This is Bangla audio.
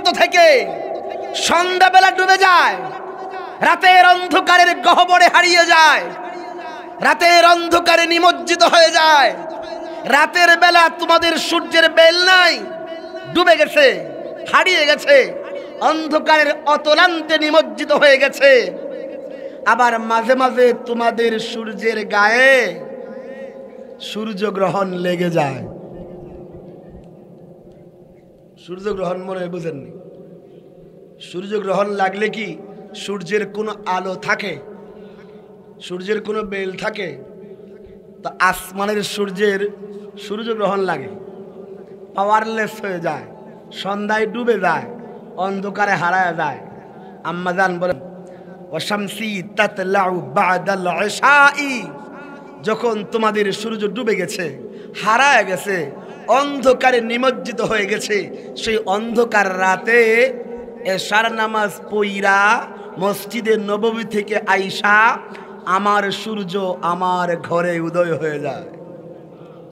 প্রান্ত থেকে সন্ধ্যাবেলা ডুবে যায়, রাতের অন্ধকারের গহ্বরে হারিয়ে যায়, রাতের অন্ধকারে নিমজ্জিত হয়ে যায়। রাতের বেলা তোমাদের সূর্যের বেল নাই, ডুবে গেছে, হারিয়ে গেছে, অন্ধকারের অতলান্তে নিমজ্জিত হয়ে গেছে। আবার মাঝে মাঝে তোমাদের সূর্যের গায়ে সূর্যগ্রহণ লেগে যায়। সূর্যগ্রহণ মনে হয় বুঝেননি? সূর্যগ্রহণ লাগলে কি সূর্যের কোনো আলো থাকে, সূর্যের কোনো বেল থাকে? তো আসমানের সূর্যগ্রহণ লাগে, পাওয়ারলেস হয়ে যায়, সন্ধ্যায় ডুবে যায়, অন্ধকারে হারায় যায়। আম্মাজান বলেন ওয়াশামসি তাতলাউ বাদাল ইশাই, যখন তোমাদের সূর্য ডুবে গেছে, হারায় গেছে, অন্ধকারে নিমজ্জিত হয়ে গেছে, সেই অন্ধকার রাতে এশার নামাজ পইরা মসজিদে নববী থেকে আইসা আমার সূর্য আমার ঘরে উদয় হয়ে যায়।